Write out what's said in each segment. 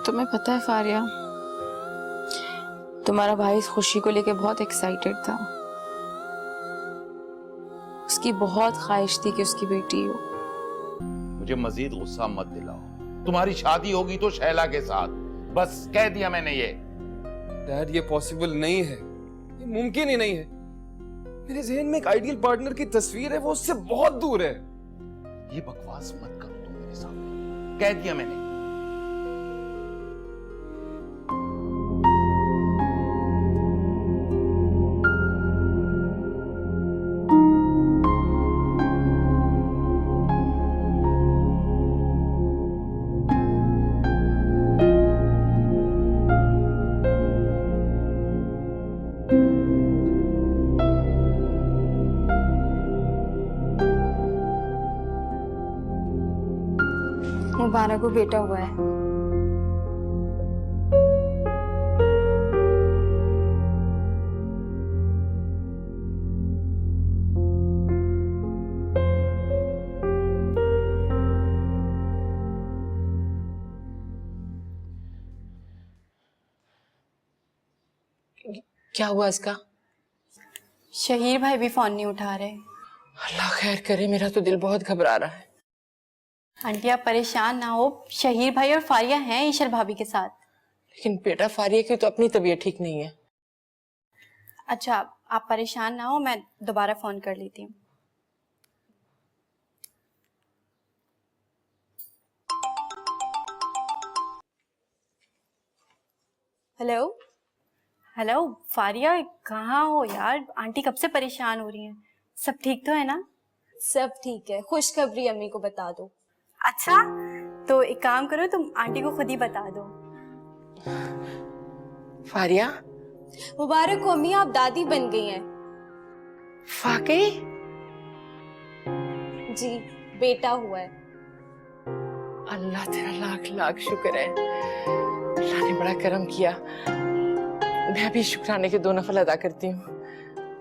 तुम्हें पता है फारिया, तुम्हारा भाई इस खुशी को लेके बहुत एक्साइटेड था। उसकी बहुत ख्वाहिश थी कि उसकी बेटी हो। मुझे मजीद गुस्सा मत दिलाओ। तुम्हारी शादी होगी तो शैला के साथ, बस कह दिया मैंने। ये डैड, ये पॉसिबल नहीं है, ये मुमकिन ही नहीं है। मेरे जहन में एक आइडियल पार्टनर की तस्वीर है, वो उससे बहुत दूर है। ये बकवास मत करो तुम मेरे सामने, कह दिया मैंने। मुबारक को बेटा हुआ है। क्या हुआ इसका? शहीर भाई भी फोन नहीं उठा रहे। अल्लाह खैर करे, मेरा तो दिल बहुत घबरा रहा है। आंटी आप परेशान ना हो, शहीर भाई और फारिया हैं ईशर भाभी के साथ। लेकिन बेटा फारिया की तो अपनी तबीयत ठीक नहीं है। अच्छा आप परेशान ना हो, मैं दोबारा फोन कर लेती हूँ। हेलो हेलो फारिया, कहाँ हो यार? आंटी कब से परेशान हो रही हैं। सब ठीक तो है ना? सब ठीक है। खुशखबरी अम्मी को बता दो। अच्छा तो एक काम करो, तुम आंटी को खुद ही बता दो। फारिया, मुबारक हो अम्मी, आप दादी बन गई हैं। वाकई? जी, बेटा हुआ है। अल्लाह तेरा लाख लाख शुक्र है, अल्लाह ने बड़ा करम किया। मैं भी शुक्राने के 2 नफल अदा करती हूँ।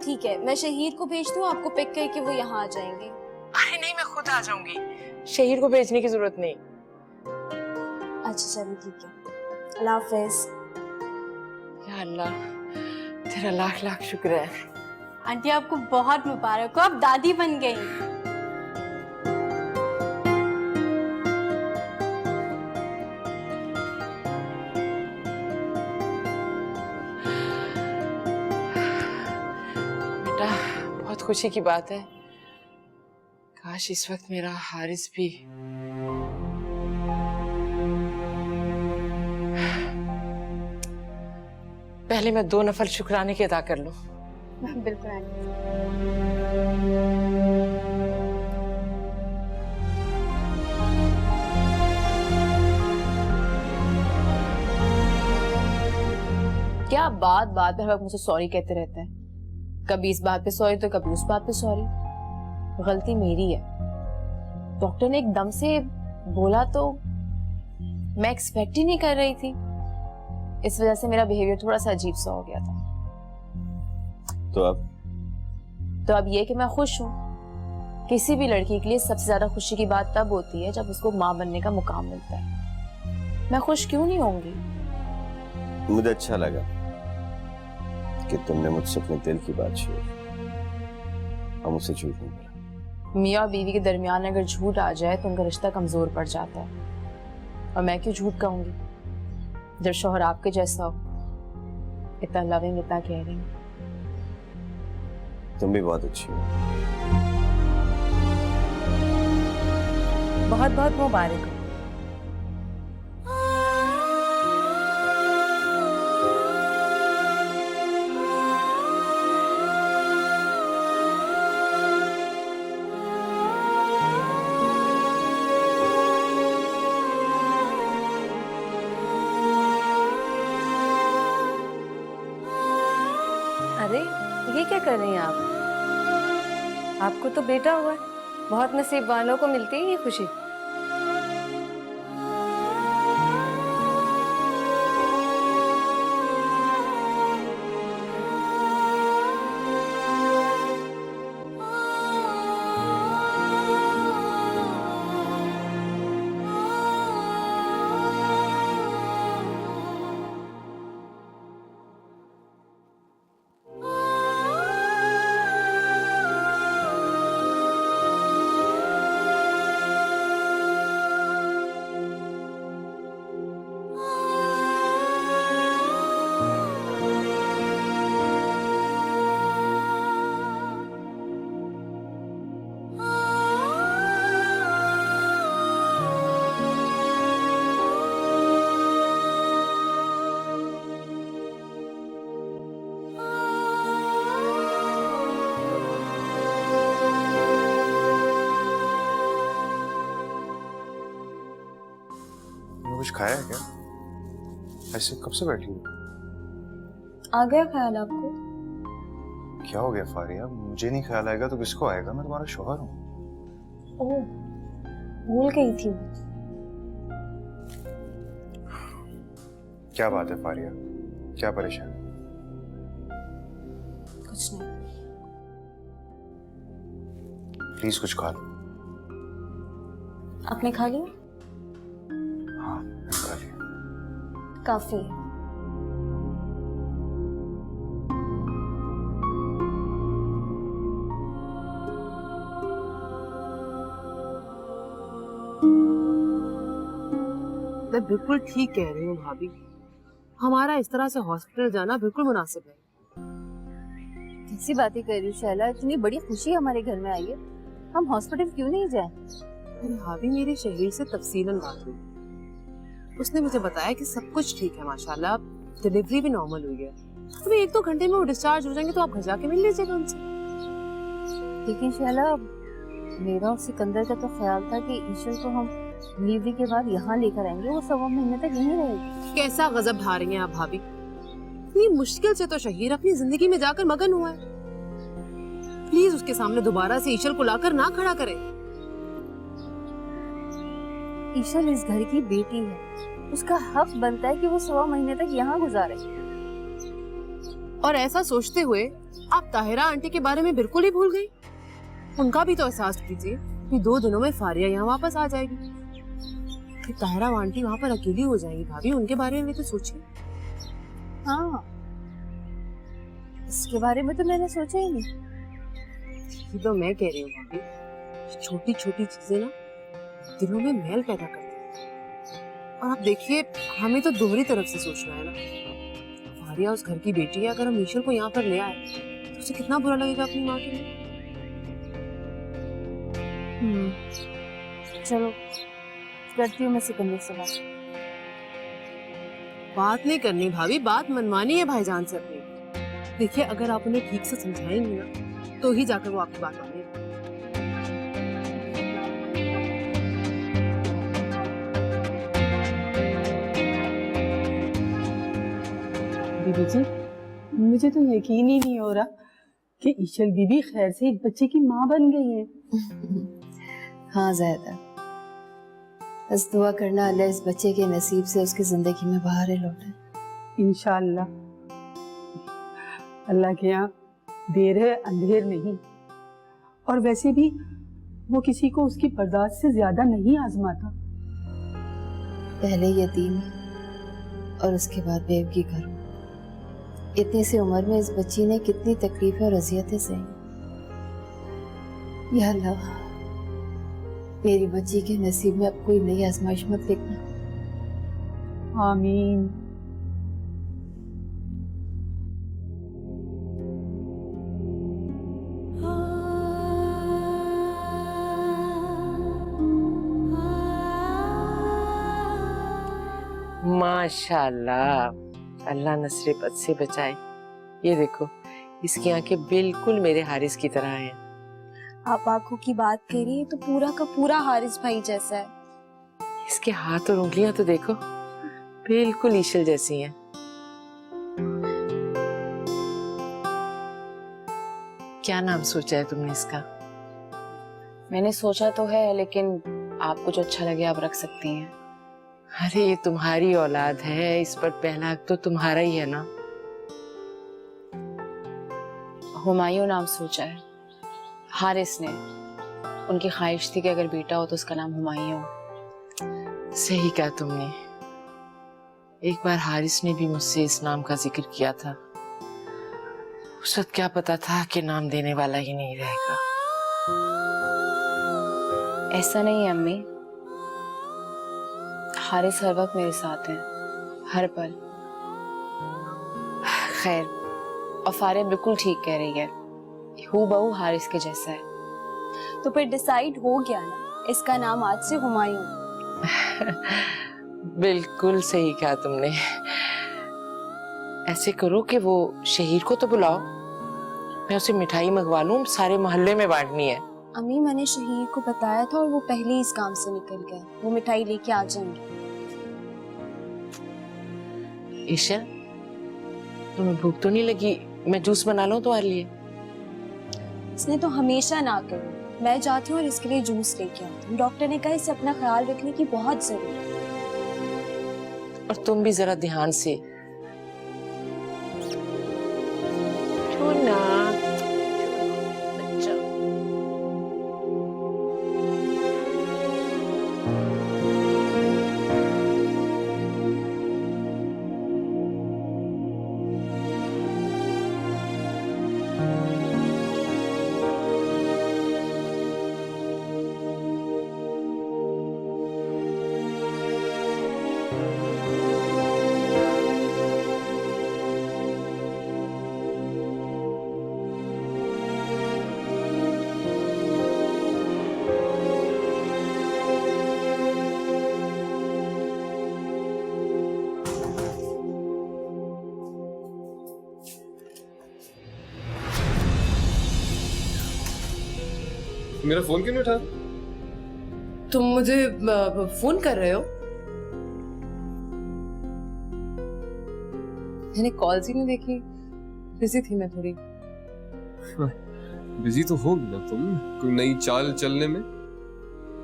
ठीक है, मैं शहीद को भेज दूँ आपको पिक करके, वो यहाँ आ जाएंगे। अरे नहीं, मैं खुद आ जाऊंगी, शहीर को भेजने की जरूरत नहीं। अच्छा चलो ठीक है, अल्लाह हाफिज। या अल्लाह तेरा लाख लाख शुक्र है। आंटी आपको बहुत मुबारक हो, आप दादी बन गई। बेटा बहुत खुशी की बात है। काश इस वक्त मेरा हारिस भी। पहले मैं 2 नफल शुक्राने के अदा कर लूं। बिल्कुल आंटी। क्या बात बात पे हर वक्त मुझसे सॉरी कहते रहते हैं। कभी इस बात पे सॉरी तो कभी उस बात पे सॉरी। गलती मेरी है। डॉक्टर ने एकदम से बोला तो मैं एक्सपेक्ट ही नहीं कर रही थी। इस वजह से मेरा बिहेवियर थोड़ा सा अजीब सा हो गया था। तो अब ये कि मैं खुश हूँ। किसी भी लड़की के लिए सबसे ज्यादा खुशी की बात तब होती है जब उसको माँ बनने का मुकाम मिलता है। मैं खुश क्यों नहीं होंगी? मुझे अच्छा लगा कि तुमने मुझसे अपने दिल की बात शेयर की और मुझसे झूठ नहीं बोला। मियाँ और बीवी के दरमियान अगर झूठ आ जाए तो उनका रिश्ता कमजोर पड़ जाता है। और मैं क्यों झूठ कहूंगी जब शौहर आपके जैसा हो, इतना लविंग, इतना केयरिंग। तुम भी बहुत अच्छी हो। बहुत बहुत मुबारक हो। अरे ये क्या कर रही हैं आप? आपको तो बेटा हुआ है। बहुत नसीब वालों को मिलती है ये खुशी। कुछ खाया है क्या? ऐसे कब से बैठी हो? आ गया ख्याल आपको? क्या हो गया फारिया? मुझे नहीं ख्याल आएगा तो किसको आएगा? मैं तुम्हारा शौहर हूँ। ओह, भूल गई थी। क्या बात है फारिया? क्या परेशान? कुछ नहीं। प्लीज कुछ खा लो। आपने खा लिया? हाँ, मैंने खा लिया। काफी है। मैं बिल्कुल ठीक कह रही हूँ भाभी, हमारा इस तरह से हॉस्पिटल जाना बिल्कुल मुनासिब है। कैसी बातें कर रही हो शैला, इतनी बड़ी खुशी हमारे घर में आई है, हम हॉस्पिटल क्यों नहीं जाएं? अरे भाभी, मेरी शहीर से तफसीलन बात हुई, उसने मुझे बताया कि सब कुछ ठीक है माशाल्लाह, डिलीवरी भी नॉर्मल हुई है। अभी 1-2 घंटे में वो डिस्चार्ज हो जाएंगे तो आप घर जाके मिल लीजिएगा उनसे। लेकिन शैला, मेरा और सिकंदर का तो ख्याल था कि ईशल को हम डिलीवरी के बाद यहाँ लेकर आएंगे, वो 1.25 महीने तक यहीं रहेगी। कैसा गजब ढा रही हैं आप भाभी, इतनी मुश्किल से तो शहीर अपनी जिंदगी में जाकर मगन हुआ है। प्लीज उसके सामने दोबारा से ईशल को लाकर ना खड़ा करें। ईशल इस घर की बेटी है, उसका हक बनता है कि वो 1.25 महीने तक यहाँ गुजारे। और ऐसा सोचते हुए आप ताहिरा आंटी के बारे में बिल्कुल ही भूल गई। उनका भी तो एहसास कीजिए कि 2 दिनों में फारिया यहाँ वापस आ जाएगी, फिर ताहिरा आंटी वहाँ पर अकेली हो जाएगी। भाभी, उनके बारे में तो सोचिए। हाँ, इसके बारे में तो मैंने सोचा ही नहीं। ये तो मैं कह रही हूँ भाभी, छोटी छोटी चीजें ना दिलों में मैल पैदा करती हैं। और आप देखिए, हमें तो दोहरी तरफ से सोचना है ना। फारिया उस घर की बेटी है, अगर हम ईश्वर को यहाँ पर ले आए तो उसे कितना बुरा लगेगा अपनी माँ के लिए। चलो, करती हूँ मैं सिकंदर से बात नहीं करनी भाभी, बात मनवानी है भाईजान से अपनी। देखिए, अगर आप उन्हें ठीक से समझाएंगे ना तो ही जाकर वो आपकी बात मानेंगे। बीबी जी, मुझे तो यकीन ही नहीं हो रहा कि ईशल बीबी खैर से एक बच्चे की माँ बन गई है। हाँ ज़ायदा, बस दुआ करना अल्लाह इस बच्चे के नसीब से उसकी जिंदगी में बाहर लौटे। इंशाअल्लाह। अल्लाह के यहाँ देर है अंधेर नहीं। और वैसे भी वो किसी को उसकी बर्दाश्त से ज्यादा नहीं आजमाता। पहले यतीम और उसके बाद बेवगी करो। इतनी सी उम्र में इस बच्ची ने कितनी तकलीफें और अजियतें सही। या अल्लाह, मेरी बच्ची के नसीब में अब कोई नई आजमाइश मत लिखना। आमीन। माशाल्लाह, अल्लाह नस्र बद से बचाए। ये देखो, इसकी आंखें बिल्कुल मेरे हारिस की तरह हैं। आप आंखों की बात करिए तो पूरा का पूरा हारिस भाई जैसा है। इसके हाथ और उंगलियां तो देखो, बिल्कुल ईशल जैसी हैं। क्या नाम सोचा है तुमने इसका? मैंने सोचा तो है, लेकिन आपको जो अच्छा लगे आप रख सकती हैं। अरे ये तुम्हारी औलाद है, इस पर पहला हक तो तुम्हारा ही है ना। हुमायूं नाम सोचा है हारिस ने। उनकी ख्वाहिश थी कि अगर बेटा हो तो उसका नाम हुमायूं हो। सही कहा तुमने। एक बार हारिस ने भी मुझसे इस नाम का जिक्र किया था। उस वक्त क्या पता था कि नाम देने वाला ही नहीं रहेगा। ऐसा नहीं है अम्मी, हारिस हर वक्त मेरे साथ है, हर पल। खैर, और फारिया बिल्कुल ठीक कह रही है, हूबहू हारिस के जैसा है। तो फिर डिसाइड हो गया ना, इसका नाम आज से हुमायूं। बिल्कुल सही कहा तुमने। ऐसे करो कि वो शहीर को तो बुलाओ, मैं उसे मिठाई मंगवा लूं, सारे मोहल्ले में बांटनी है। अम्मी, मैंने शहीर को बताया था और वो पहले ही इस काम से निकल गए। वो मिठाई लेके आ जाएंगे। ईशा, तुम्हें भूख तो नहीं लगी? मैं जूस बना लूं तुम्हारे लिए? इसने तो हमेशा ना करी। मैं जाती हूँ और इसके लिए जूस लेके आती हूँ। डॉक्टर ने कहा इसे अपना ख्याल रखने की बहुत जरूरत है। और तुम भी जरा ध्यान से। छोना, बच्चा। मेरा फोन क्यों नहीं उठा? तुम मुझे फोन कर रहे हो? मैंने कॉल्स ही नहीं देखी, बिजी थी मैं थोड़ी। बिजी तो होगी ना तुम, कोई नई चाल चलने में।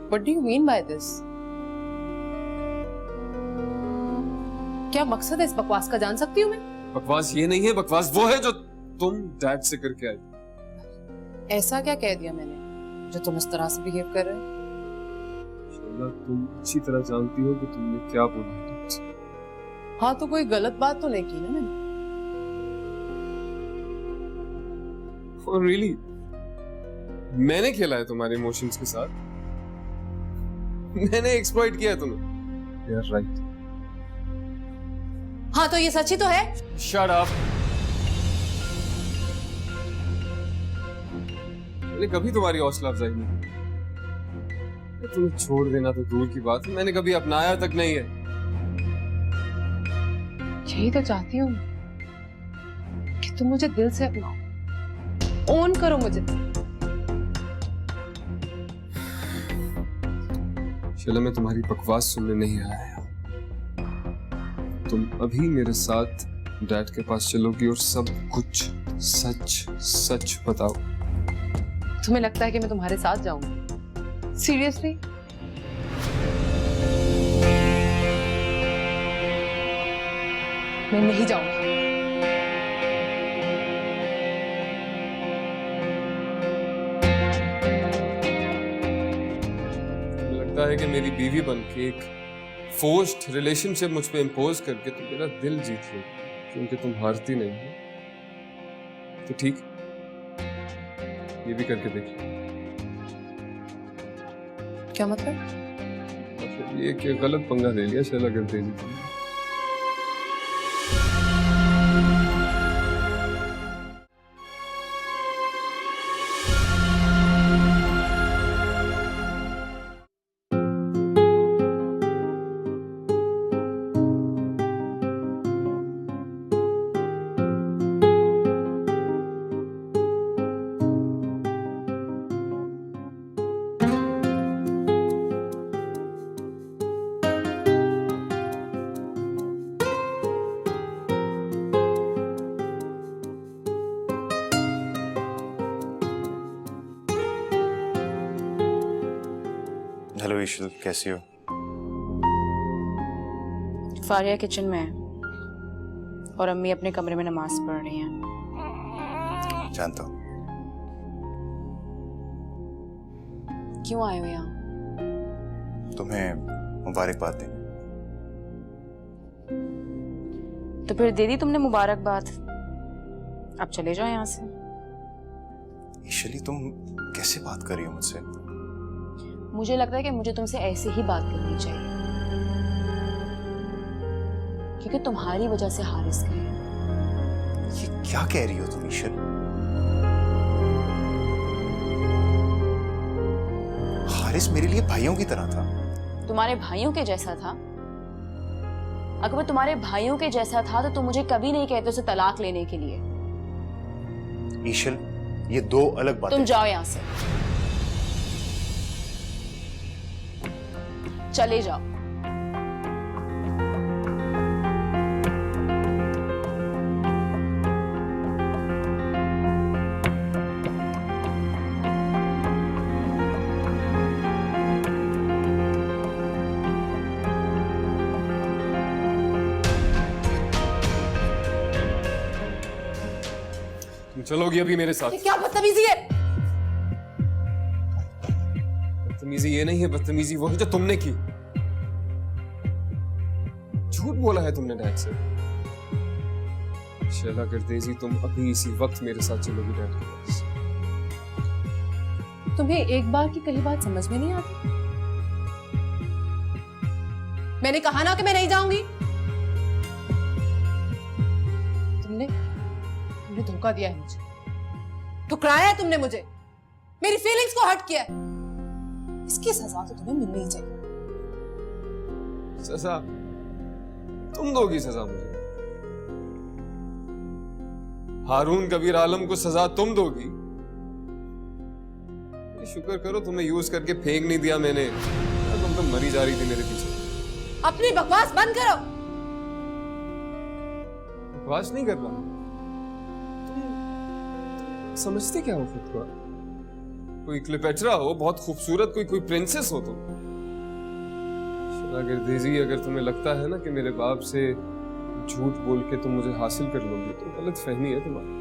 What do you mean by this? क्या मकसद है इस बकवास का, जान सकती हूँ मैं? बकवास ये नहीं है, बकवास वो है जो तुम डैड से करके आई। ऐसा क्या कह दिया मैंने जो तुम इस तरह से बिहेव कर रहे हो? शैला, तुम अच्छी तरह जानती हो कि तुमने क्या बोला है। हाँ, तो कोई गलत बात तो नहीं की ना मैंने? और रियली मैंने खेला है तुम्हारे इमोशंस के साथ? मैंने एक्सप्लॉइट किया है तुम्हें? You are right. हाँ, तो ये सच ही तो है। Shut up. मैंने कभी तुम्हारी हौसला अफजाई नहीं की। तुम्हें छोड़ देना तो दूर की बात है, मैंने कभी अपनाया तक नहीं है। यही तो चाहती हूँ कि तुम मुझे दिल से अपनाओ, ओन करो मुझे। शैला, मैं तुम्हारी बकवास सुनने नहीं आया। तुम अभी मेरे साथ डैड के पास चलोगी और सब कुछ सच सच बताओ। तुम्हें लगता है कि मैं तुम्हारे साथ जाऊंगी? सीरियसली? मैं नहीं जाऊंगी। तुम्हें लगता है कि मेरी बीवी बनके एक फोर्स्ड रिलेशनशिप मुझ पे इम्पोज करके तुम मेरा दिल जीत लो, क्योंकि तुम हारती नहीं हो? तो ठीक, ये भी करके देख लो। क्या मतलब? मतलब ये कि गलत पंगा ले लिया शैला गर्देजी तुमने। हेलो ईशल, कैसी हो? फारिया किचन में है और अम्मी अपने कमरे में नमाज पढ़ रही हैं। जानता हूँ। क्यों आए हो यहाँ? तुम्हें मुबारकबाद देंगे। तो फिर दे दी तुमने मुबारकबाद, अब चले जाओ यहाँ से। ईशली, तुम कैसे बात कर रही हो मुझसे? मुझे लगता है कि मुझे तुमसे ऐसे ही बात करनी चाहिए, क्योंकि तुम्हारी वजह से हारिस गए। ये क्या कह रही हो तुम ईशल? हारिस मेरे लिए भाइयों की तरह था। तुम्हारे भाइयों के जैसा था? अगर वो तुम्हारे भाइयों के जैसा था तो तुम मुझे कभी नहीं कहते उसे तलाक लेने के लिए। ईशल, ये दो अलग बातें। तुम जाओ यहाँ से, चले जाओ। चलोगी अभी मेरे साथ? ये क्या बदतमीजी है? बदतमीजी ये नहीं है, बदतमीजी वो है जो तुमने की। झूठ बोला है तुमने डैड से। शैला गर्देजी, तुम अभी इसी वक्त मेरे साथ चलोगी डैड के पास। तुम्हें एक बार की कही बात समझ में नहीं आती? मैंने कहा ना कि मैं नहीं जाऊंगी। तुमने धोखा दिया है मुझे, ठुकराया है तुमने मुझे, मेरी फीलिंग्स को हर्ट किया है। इसकी सजा तो तुम्हें मिलनी ही चाहिए। सजा तुम दोगी? सजा मुझे? हारून कबीर आलम को सजा तुम दोगी? शुक्र करो तुम्हें यूज करके फेंक नहीं दिया मैंने, तुम तो मरी जा रही थी मेरे पीछे। अपनी बकवास बंद करो। बकवास नहीं कर रहा। तुम समझते क्या हो खुद को? कोई क्लियोपेट्रा हो, बहुत खूबसूरत, कोई प्रिंसेस हो तुम। शैला गर्देजी, अगर तुम्हें लगता है ना कि मेरे बाप से झूठ बोल के तुम मुझे हासिल कर लोगी, तो गलत फहमी है तुम्हारी।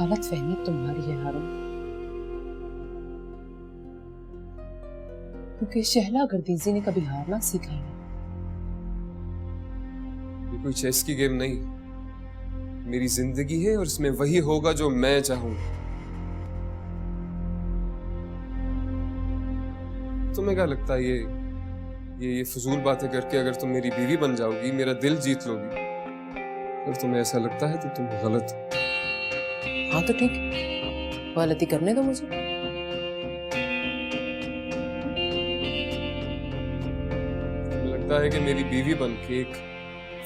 गलत फहमी तुम्हारी है हारून, क्योंकि शैला गर्देजी ने कभी हारना सीखा ही नहीं। ये कोई चेस की गेम नहीं, मेरी जिंदगी है और इसमें वही होगा जो मैं चाहूंगा। तुम्हें क्या लगता है ये फजूल बातें करके अगर तुम मेरी बीवी बन जाओगी, मेरा दिल जीत लोगी, अगर तुम्हें ऐसा लगता है तो तुम गलत हो। हाँ तो ठीक है, गलती करने दो मुझे। तुम्हें लगता है कि मेरी बीवी बन के एक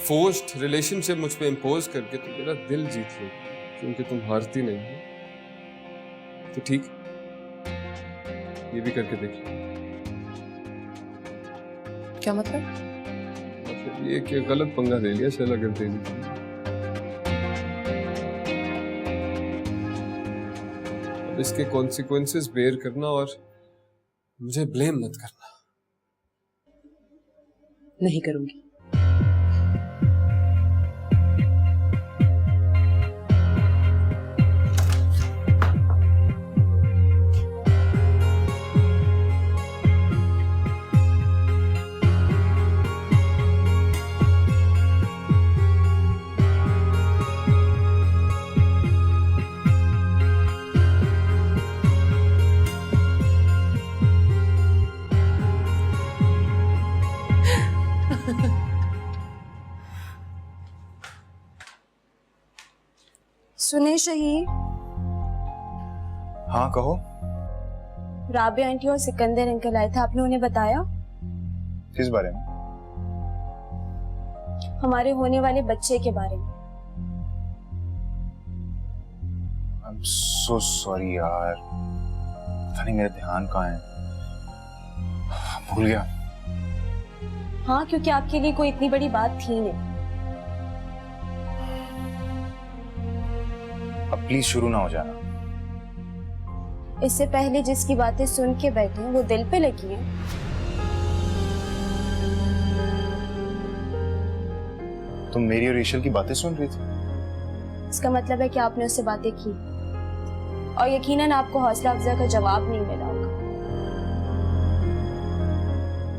फोर्स्ड रिलेशनशिप मुझ पे इम्पोज करके तुम मेरा दिल जीत लोगी, क्योंकि तुम हारती नहीं हो। तो ठीक, ये भी करके देख लो। क्या मतलब? मतलब ये कि गलत पंगा ले लिया शैला गर्देजी। अब इसके कॉन्सिक्वेंसेस बेयर करना और मुझे ब्लेम मत करना। नहीं करूंगी। सुने शहीद, हाँ कहो। राबे आंटी और सिकंदर अंकल आए थे, आपने उन्हें बताया? किस बारे में? हमारे होने वाले बच्चे के बारे में। I'm so sorry यार, पता नहीं मेरा ध्यान कहाँ है, भूल गया। हाँ, क्योंकि आपके लिए कोई इतनी बड़ी बात थी नहीं। अब प्लीज शुरू ना हो जाना। इससे पहले जिसकी बातें सुन के बैठे हैं वो दिल पे लगी है। तुम मेरी और ईशल की बातें सुन रही थी? इसका मतलब है कि आपने उससे बातें की और यकीनन आपको हौसला अफजा का जवाब नहीं मिला होगा,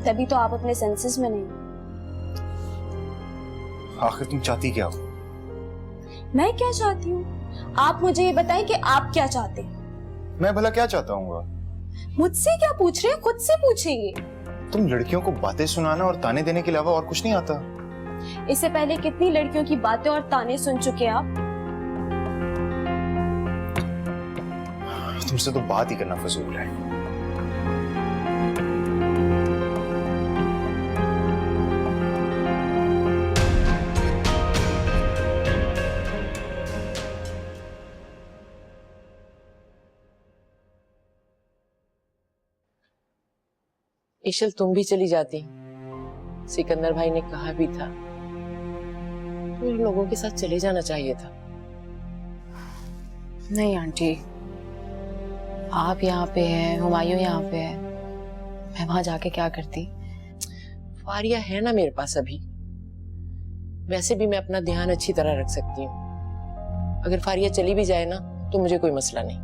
तभी तो आप अपने सेंसेस में नहीं। आखिर तुम चाहती क्या हो? मैं क्या चाहती हूँ? आप मुझे ये बताएं कि आप क्या चाहते हैं। मैं भला क्या चाहता हूँ? मुझसे क्या पूछ रहे हैं? खुद से पूछिए। तुम लड़कियों को बातें सुनाना और ताने देने के अलावा और कुछ नहीं आता? इससे पहले कितनी लड़कियों की बातें और ताने सुन चुके हैं आप? तुमसे तो बात ही करना फजूल है। ईशल, तुम भी चली जाती। सिकंदर भाई ने कहा भी था, तो इन लोगों के साथ चले जाना चाहिए था। नहीं आंटी, आप यहाँ पे हैं, हुमायूं यहाँ पे है, मैं वहां जाके क्या करती? फारिया है ना मेरे पास अभी, वैसे भी मैं अपना ध्यान अच्छी तरह रख सकती हूँ। अगर फारिया चली भी जाए ना तो मुझे कोई मसला नहीं।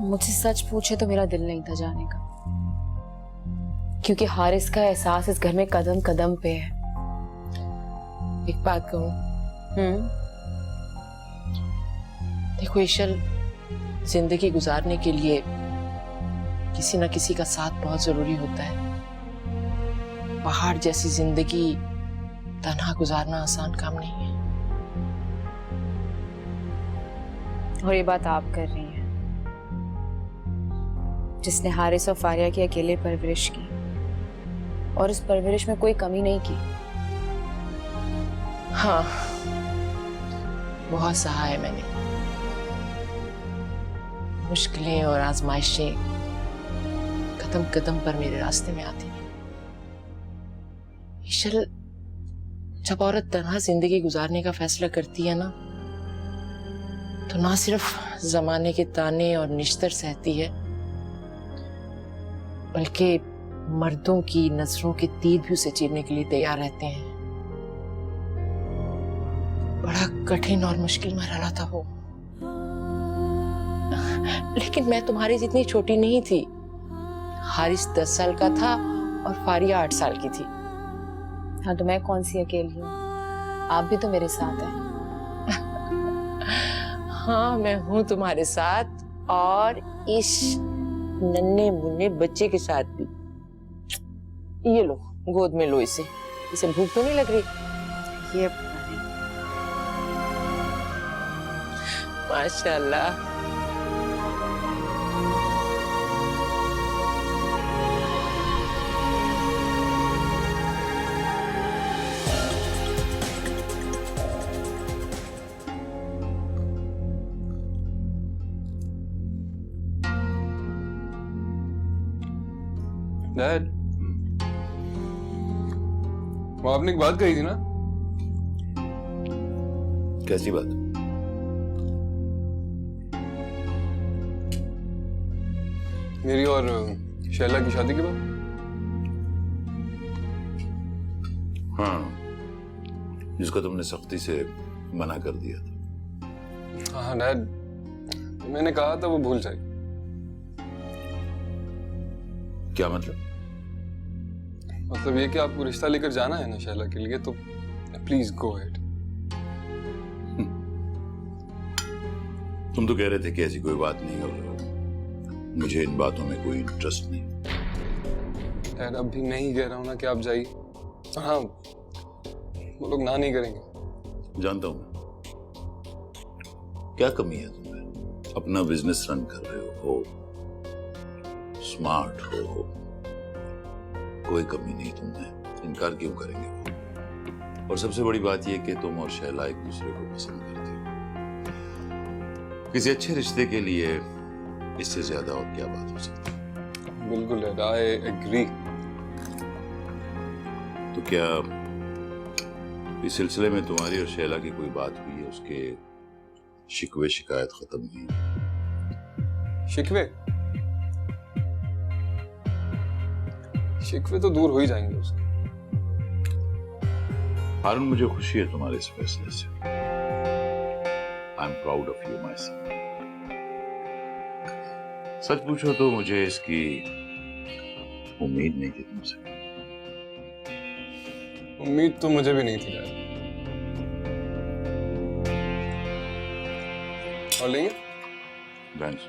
मुझसे सच पूछे तो मेरा दिल नहीं था जाने का, क्योंकि हारिस का एहसास इस घर में कदम कदम पे है। एक बात कहूं, देखो ईशल, जिंदगी गुजारने के लिए किसी ना किसी का साथ बहुत जरूरी होता है। पहाड़ जैसी जिंदगी तन्हा गुजारना आसान काम नहीं है। और ये बात आप कर रही हैं, जिसने हारिस और फारिया की अकेले परवरिश की और उस परवरिश में कोई कमी नहीं की। हाँ, बहुत सहा है मैंने। मुश्किलें और आजमाइशें कदम कदम पर मेरे रास्ते में आती हैं। ईशल, जब औरत तन्हा जिंदगी गुजारने का फैसला करती है ना, तो ना सिर्फ जमाने के ताने और निश्तर सहती है, बल्कि मर्दों की नजरों के तीर भी उसे चीरने के लिए तैयार रहते हैं। बड़ा कठिन और मुश्किल मरहला था वो, लेकिन मैं तुम्हारी जितनी छोटी नहीं थी। हारिस 10 साल का था और फारिया 8 साल की थी। हाँ, तो मैं कौन सी अकेली हूँ? आप भी तो मेरे साथ हैं। हाँ, मैं हूँ तुम्हारे साथ, और इस नन्हे मुन्ने बच्चे के साथ भी। ये लो, गोद में लो इसे। इसे भूख तो नहीं लग रही? ये माशाल्लाह। डैड, वो आपने एक बात कही थी ना? कैसी बात? मेरी और शैला की शादी के बाद? हाँ, जिसको तुमने सख्ती से मना कर दिया था। हाँ डैड, मैंने कहा था वो भूल जाए। क्या मतलब? मतलब ये कि आपको रिश्ता लेकर जाना है ना शैला के लिए, तो प्लीज गो अहेड। तुम तो कह रहे थे कि ऐसी कोई बात नहीं, और मुझे इन बातों में कोई इंटरेस्ट नहीं। डैड, अब भी मैं ही कह रहा हूँ ना कि आप जाइए। हाँ, वो लोग ना नहीं करेंगे। जानता हूँ। क्या कमी है तुम्हें? अपना बिजनेस रन कर रहे हो, स्मार्ट हो, कोई कमी नहीं तुमने। इनकार क्यों करेंगे वो? और सबसे बड़ी बात यह कि तुम और शैला एक दूसरे को पसंद करते हो। किसी अच्छे रिश्ते के लिए इससे ज्यादा और क्या बात हो सकती है? बिल्कुल डैड, आई एग्री। तो क्या इस सिलसिले में तुम्हारी और शैला की कोई बात हुई है? उसके शिकवे शिकायत खत्म हुई? शिकवे शिकवे तो दूर हो ही जाएंगे उसके। हारून, मुझे खुशी है तुम्हारे इस फैसले से। I am proud of you my son. सच पूछो तो मुझे इसकी उम्मीद नहीं थी तुमसे। उम्मीद तो मुझे भी नहीं थी यार। और लेंगे? थैंक्स।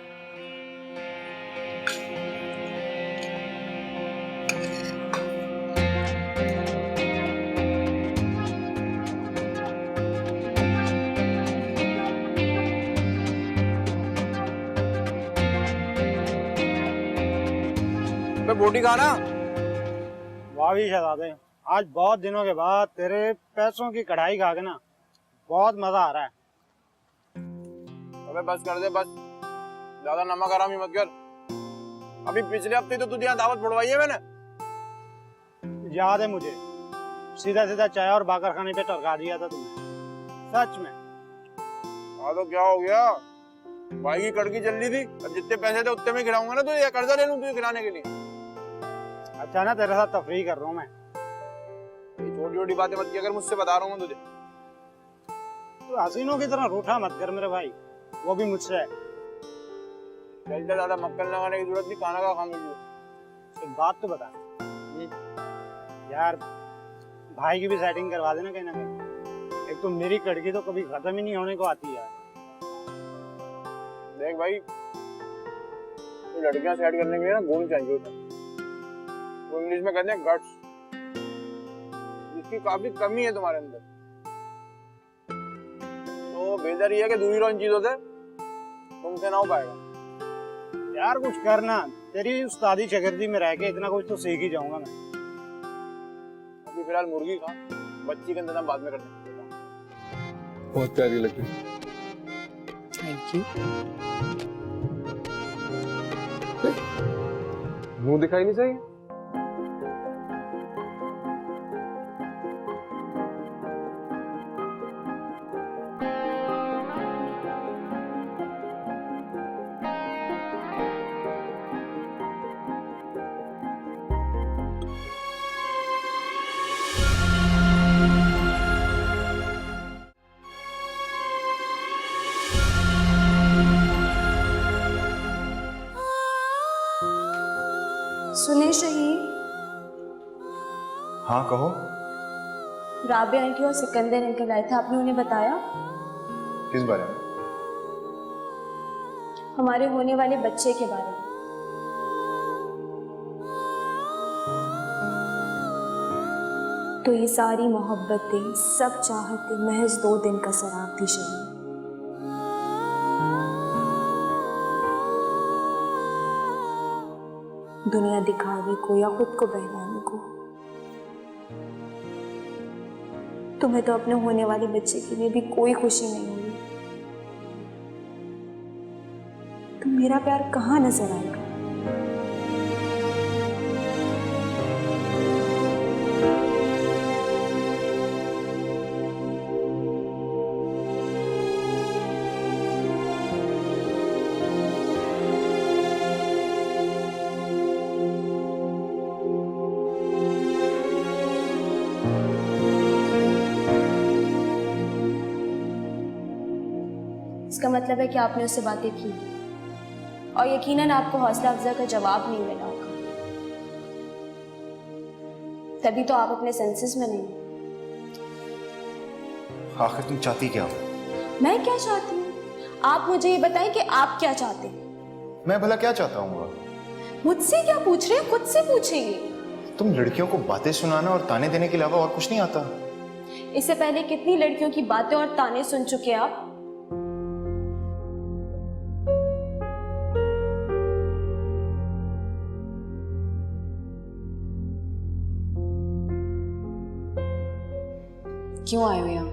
बोटी खाना। वाह भी शहजादे, आज बहुत दिनों के बाद तेरे पैसों की कढ़ाई खा के ना बहुत मजा आ रहा है। अबे बस कर दे, बस ज्यादा नमक हरामी मत कर। अभी पिछले हफ्ते तो तुझे यहाँ दावत बुड़वाई है मैंने। याद है मुझे, सीधा सीधा चाय और बाकर खाने पे टरका दिया था तुमने। सच में। हाँ तो क्या हो गया, भाई की कड़की जल रही थी। अब जितने पैसे थे उतने में गिराऊंगा ना, तो ये कर्जा ले लूं तुझे गिराने के लिए। अच्छा ना, तेरे साथ तफरीह कर रहा हूँ मैं। छोटी छोटी बातें मत किया कर, मुझसे बता रहा हूँ मैं तुझे। तू हसीनों की तरह रूठा मत कर मेरे भाई, वो भी मुझसे है। चल ज्यादा मक्कल लगाने की जरूरत नहीं, खाना का खा मुझे। एक बात तो बता यार, भाई की भी सेटिंग करवा देना कहीं ना कहीं। एक तो मेरी कड़की तो कभी खत्म ही नहीं होने को आती है। देख भाई, तो लड़कियां सेट करने के लिए ना गुण चाहिए होता है, वो इंग्लिश में कहते हैं गट्स, जिसकी काफी कमी है तुम्हारे अंदर। तो बेहतर ये है कि दूरी रहो इन चीजों से, तुमसे ना हो पाएगा। यार कुछ करना, तेरी उस्तादी चकर्दी में रह के इतना कुछ तो सीख ही जाऊंगा मैं। अभी फिलहाल मुर्गी खा, बच्ची का इंतजाम बाद में करने। बहुत प्यारी लग रही। Thank you. मुंह दिखाई नहीं चाहिए? सुने शहीद, हाँ कहो। राबिया आंटी और सिकंदर अंकल आए थे, आपने उन्हें बताया? किस बारे में? हमारे होने वाले बच्चे के बारे में। तो ये सारी मोहब्बतें, सब चाहते महज 2 दिन का शराब थी शहीद। दुनिया दिखावे को या खुद को बहलाने को। तुम्हें तो अपने होने वाले बच्चे के लिए भी कोई खुशी नहीं हुई, तो मेरा प्यार कहाँ नजर आएगा? इसका मतलब है कि आपने उससे बातें की और यकीनन आपको हौसला अफजा का जवाब नहीं मिला होगा, तभी तो आप अपने सेंसेस में नहीं। आखिर तुम चाहती क्या हो? मैं क्या चाहती हूँ? आप मुझे ये बताएं कि आप क्या चाहते हैं। मैं भला क्या चाहता हूँ? मुझसे क्या पूछ रहे हैं? खुद से पूछेंगे। तुम लड़कियों को बातें सुनाना और ताने देने के अलावा और कुछ नहीं आता? इससे पहले कितनी लड़कियों की बातें और ताने सुन चुके आप? क्यों आए हो यहाँ?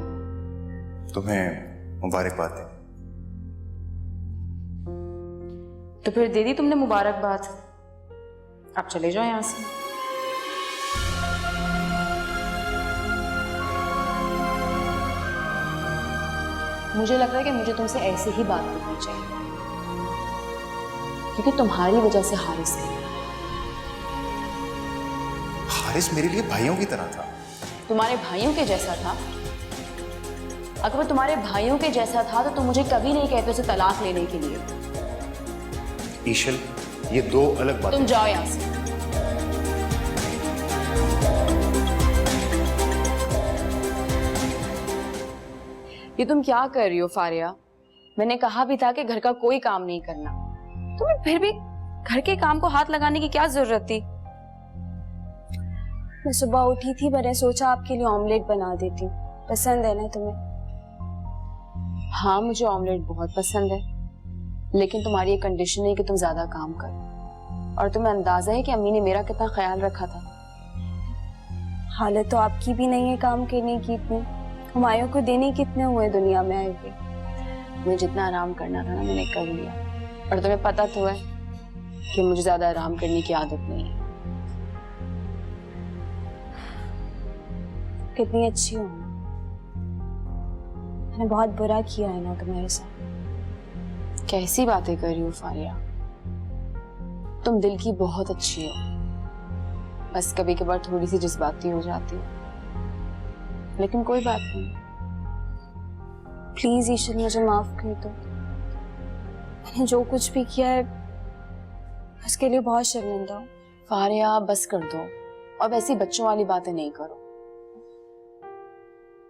तुम्हें मुबारकबाद है। तो फिर दे दी तुमने मुबारकबाद, अब चले जाओ यहाँ से। मुझे लग रहा है कि मुझे तुमसे ऐसे ही बात करनी चाहिए, क्योंकि तुम्हारी वजह से हारिस गया। हारिस मेरे लिए भाइयों की तरह था। तुम्हारे भाइयों के जैसा था? अगर वो तुम्हारे भाइयों के जैसा था तो तुम मुझे कभी नहीं कहते उसे तलाक लेने के लिए। ईशल, ये 2 अलग बातें। तुम जाओ यहाँ से। ये तुम क्या कर रही हो फारिया? मैंने कहा भी था कि घर का कोई काम नहीं करना, तुम्हें फिर भी घर के काम को हाथ लगाने की क्या जरूरत थी? मैं सुबह उठी थी, मैंने सोचा आपके लिए ऑमलेट बना देती हूँ। पसंद है ना तुम्हें? हाँ मुझे ऑमलेट बहुत पसंद है, लेकिन तुम्हारी ये कंडीशन है कि तुम ज्यादा काम करो, और तुम्हें अंदाजा है कि अम्मी ने मेरा कितना ख्याल रखा था। हालत तो आपकी भी नहीं है काम करने की इतनी, हुमायूं को देने कितने हुए दुनिया में आए हुए। मुझे जितना आराम करना था ना मैंने कर लिया, और तुम्हें पता तो है कि मुझे ज्यादा आराम करने की आदत नहीं है। कितनी अच्छी हो ना, मैंने बहुत बुरा किया है ना तुम्हारे साथ। कैसी बातें कर रही हो फारिया? तुम दिल की बहुत अच्छी हो, बस कभी कभार थोड़ी सी जज्बाती हो जाती हो। लेकिन कोई बात नहीं। प्लीज ईशल मुझे माफ कर दो। मैंने जो कुछ भी किया है उसके लिए बहुत शर्मिंदा हूँ। फारिया बस कर दो, और वैसी बच्चों वाली बातें नहीं करो।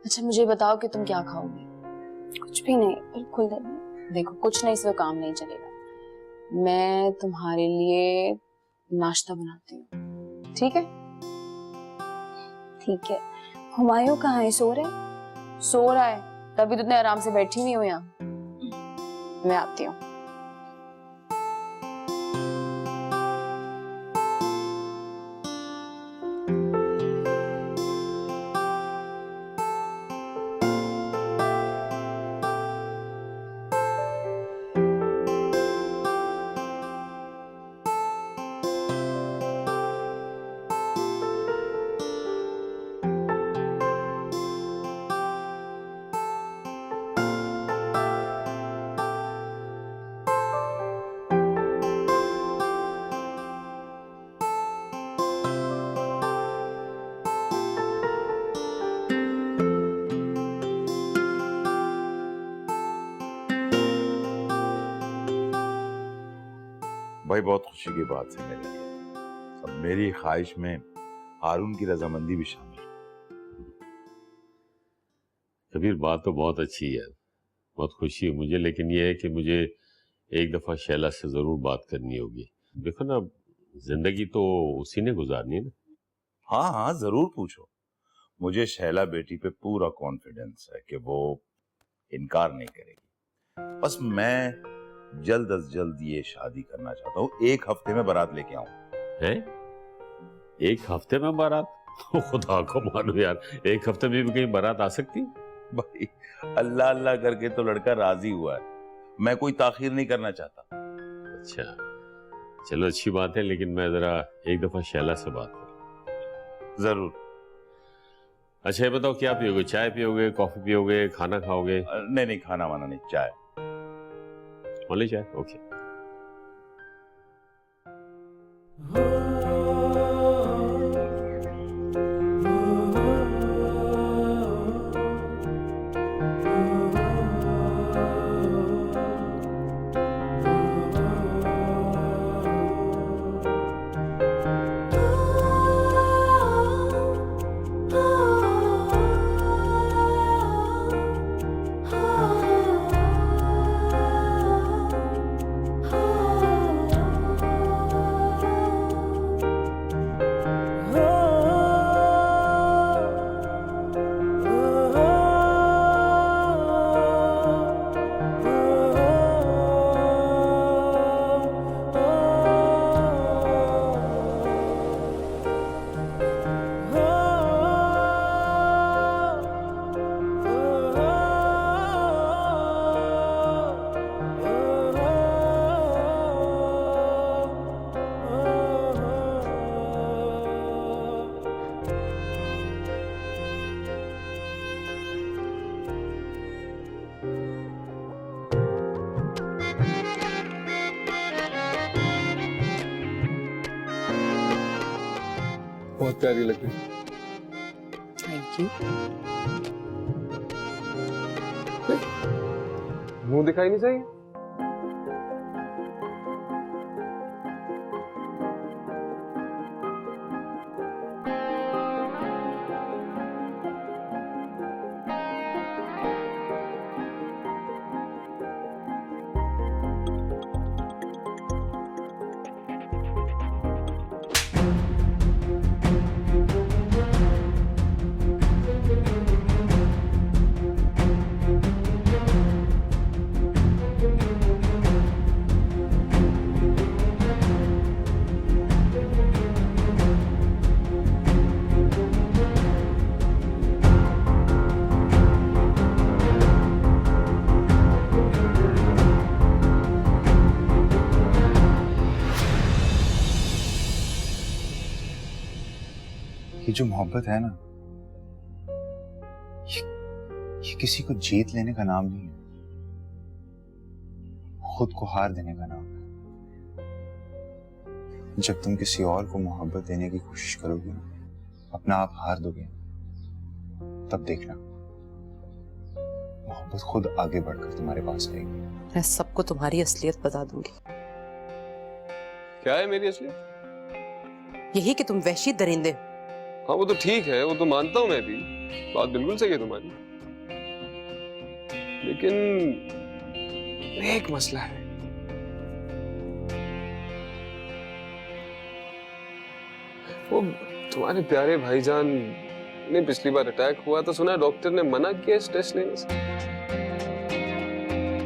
अच्छा मुझे बताओ कि तुम क्या खाओगी? कुछ भी नहीं, बिल्कुल नहीं। देखो कुछ नहीं से तो काम नहीं चलेगा। मैं तुम्हारे लिए नाश्ता बनाती हूँ, ठीक है? ठीक है। हुमायूं कहाँ है? सो रहे? सो रहा है, तभी तो इतने आराम से बैठी हुई हूँ यहाँ। मैं आती हूँ। भाई बहुत खुशी की बात है मेरे लिए। अब मेरी ख्वाहिश में हारून की रजामंदी भी शामिल। कबीर बात तो बहुत अच्छी है, बहुत खुशी है मुझे, लेकिन ये है कि मुझे एक दफ़ा शैला से ज़रूर बात करनी होगी। देखो ना, जिंदगी तो उसी ने गुजारनी है ना। हाँ हाँ जरूर पूछो। मुझे शैला बेटी पे पूरा कॉन्फिडेंस है कि वो इनकार नहीं करेगी। बस मैं जल्द अज जल्द ये शादी करना चाहता हूँ। 1 हफ्ते में बारात लेके आऊं। है 1 हफ्ते में बारात? खुदा को मानो यार, 1 हफ्ते में भी कहीं बारात आ सकती? भाई अल्लाह अल्लाह करके तो लड़का राजी हुआ है, मैं कोई ताखीर नहीं करना चाहता। अच्छा चलो अच्छी बात है, लेकिन मैं जरा एक दफा शैला से बात करूं। जरूर। अच्छा ये बताओ, क्या पियोगे? चाय पियोगे, कॉफी पियोगे, खाना खाओगे? नहीं नहीं, खाना वाना नहीं, चाय। ओनली चाय? ओके। बहुत प्यारी लग रही। Thank you. मुंह दिखाई नहीं चाहिए? ये जो मोहब्बत है ना, ये किसी को जीत लेने का नाम नहीं है, खुद को हार देने का नाम है। जब तुम किसी और को मोहब्बत देने की कोशिश करोगे, अपना आप हार दोगे, तब देखना मोहब्बत खुद आगे बढ़कर तुम्हारे पास आएगी। मैं सबको तुम्हारी असलियत बता दूंगी। क्या है मेरी असलियत? यही कि तुम वहशी दरिंदे। हाँ वो तो ठीक है, वो तो मानता हूं मैं भी, बात बिल्कुल सही है तुम्हारी, लेकिन एक मसला है। वो तुम्हारे प्यारे भाईजान ने पिछली बार अटैक हुआ तो सुना डॉक्टर ने मना किया इस टेस्ट लेने से।